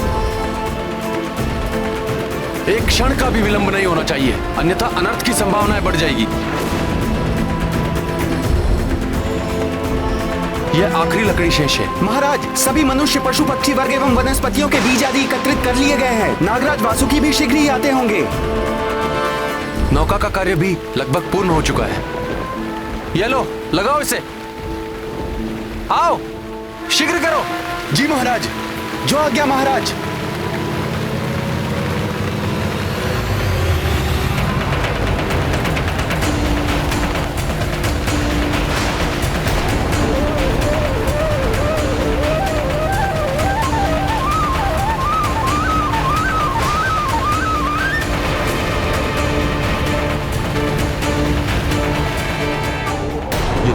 एक क्षण का भी विलंब नहीं होना चाहिए, अन्यथा अनर्थ की संभावनाएं बढ़ जाएगी। यह आखिरी लकड़ी शेष है। महाराज, सभी मनुष्य, पशु, पक्षी वर्ग एवं वनस्पतियों के बीज आदि एकत्रित कर लिए गए हैं। नागराज वासुकी भी शीघ्र ही आते होंगे। नौका का कार्य भी लगभग पूर्ण हो चुका है। ये लो, लगाओ इसे। आओ, शीघ्र करो। जी महाराज। जो आज्ञा महाराज।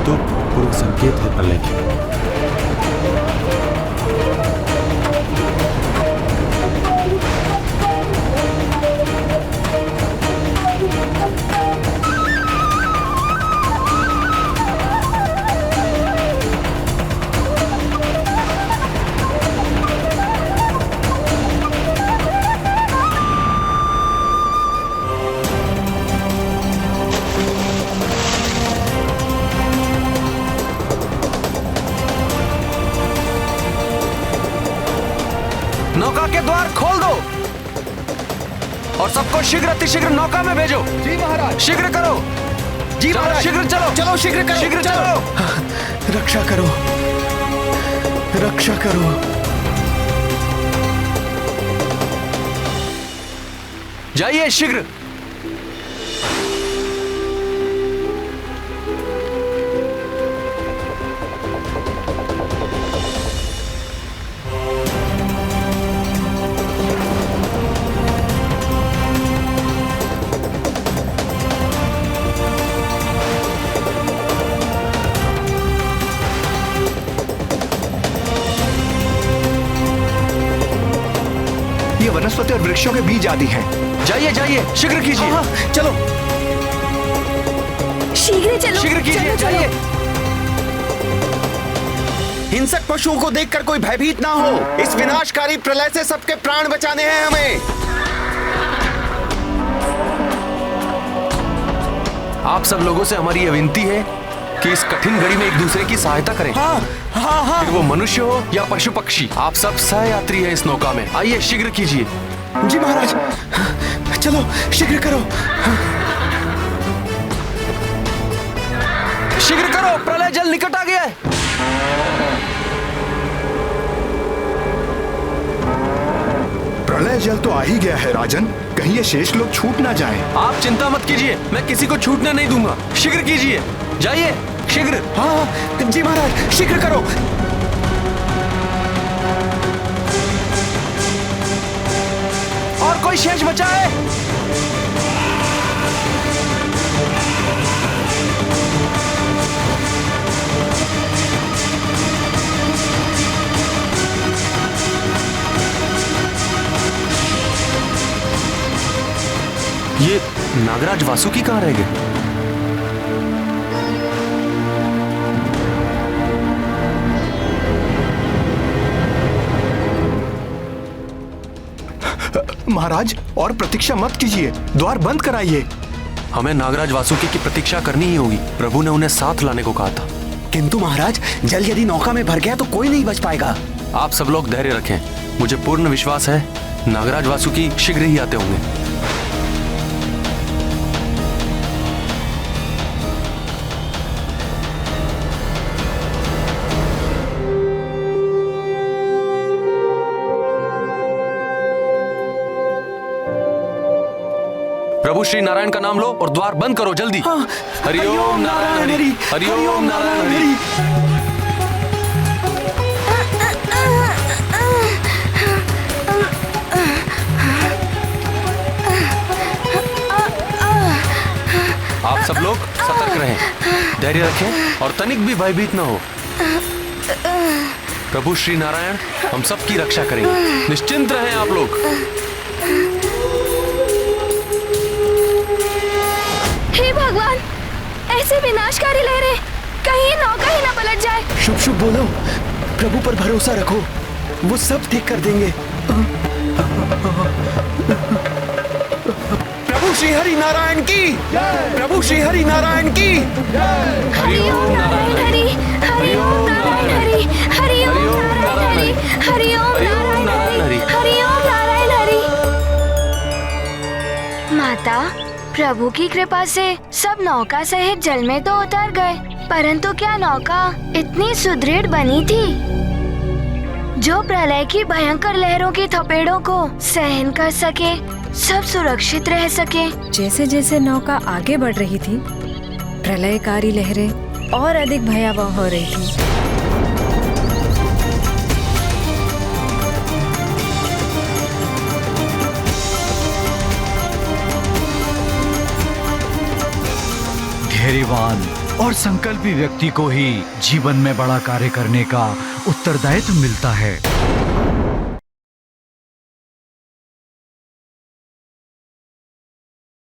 तो पूर्व संकेत है प्रलय की। नौका के द्वार खोल दो और सबको शीघ्र अतिशीघ्र नौका में भेजो। जी महाराज। शीघ्र करो। जी महाराज। शीघ्र चलो। चलो शीघ्र करो। शीघ्र चलो। रक्षा करो, रक्षा करो। जाइए शीघ्र। ये वनस्पति और वृक्षों के बीज आदि हैं। जाइए जाइए, शीघ्र कीजिए। चलो शीघ्र चलो। शीघ्र कीजिए, जाइए। हिंसक पशुओं को देखकर कोई भयभीत ना हो। इस विनाशकारी प्रलय से सबके प्राण बचाने हैं हमें। आप सब लोगों से हमारी यह विनती है कि इस कठिन घड़ी में एक दूसरे की सहायता करें। हाँ, हाँ, हाँ। फिर वो मनुष्य हो या पशु पक्षी, आप सब सहयात्री हैं इस नौका में। आइए शीघ्र कीजिए। जी महाराज, चलो शीघ्र करो। शीघ्र करो, प्रलय जल निकट आ गया है। प्रलय जल तो आ ही गया है राजन, कहीं ये शेष लोग छूट ना जाएं। आप चिंता मत कीजिए, मैं किसी को छूटने नहीं दूंगा। शीघ्र कीजिए, जाइए शीघ्र। हाँ जी महाराज, शीघ्र करो। और कोई शेष बचा है? ये नागराज वासुकी कहाँ रह गए? महाराज, और प्रतीक्षा मत कीजिए, द्वार बंद कराइए। हमें नागराज वासुकी की प्रतीक्षा करनी ही होगी। प्रभु ने उन्हें साथ लाने को कहा था। किंतु महाराज, जल यदि नौका में भर गया तो कोई नहीं बच पाएगा। आप सब लोग धैर्य रखें, मुझे पूर्ण विश्वास है नागराज वासुकी शीघ्र ही आते होंगे। प्रभु श्री नारायण का नाम लो और द्वार बंद करो जल्दी। हरिओम नारायण हरि, हरिओम नारायण हरि। आप सब लोग सतर्क रहें, धैर्य रखें और तनिक भी भयभीत न हो। प्रभु श्री नारायण हम सब की रक्षा करेंगे, निश्चिंत रहें आप लोग। हे भगवान, ऐसे विनाशकारी लहरें, कहीं नौका ही ना पलट जाए। शुभ शुभ बोलो, प्रभु पर भरोसा रखो, वो सब ठीक कर देंगे। प्रभु श्री हरि नारायण की, प्रभु श्री हरि नारायण की। हरिओम नारायण हरि, हरिओम नारायण हरि, हरिओम नारायण हरि, हरिओम नारायण हरि, हरिओम नारायण हरि। माता, प्रभु की कृपा से सब नौका सहित जल में तो उतर गए, परंतु क्या नौका इतनी सुदृढ़ बनी थी जो प्रलय की भयंकर लहरों की थपेड़ों को सहन कर सके, सब सुरक्षित रह सके। जैसे जैसे नौका आगे बढ़ रही थी, प्रलयकारी लहरें और अधिक भयावह हो रही थी। धैर्यवान और संकल्पी व्यक्ति को ही जीवन में बड़ा कार्य करने का उत्तरदायित्व मिलता है।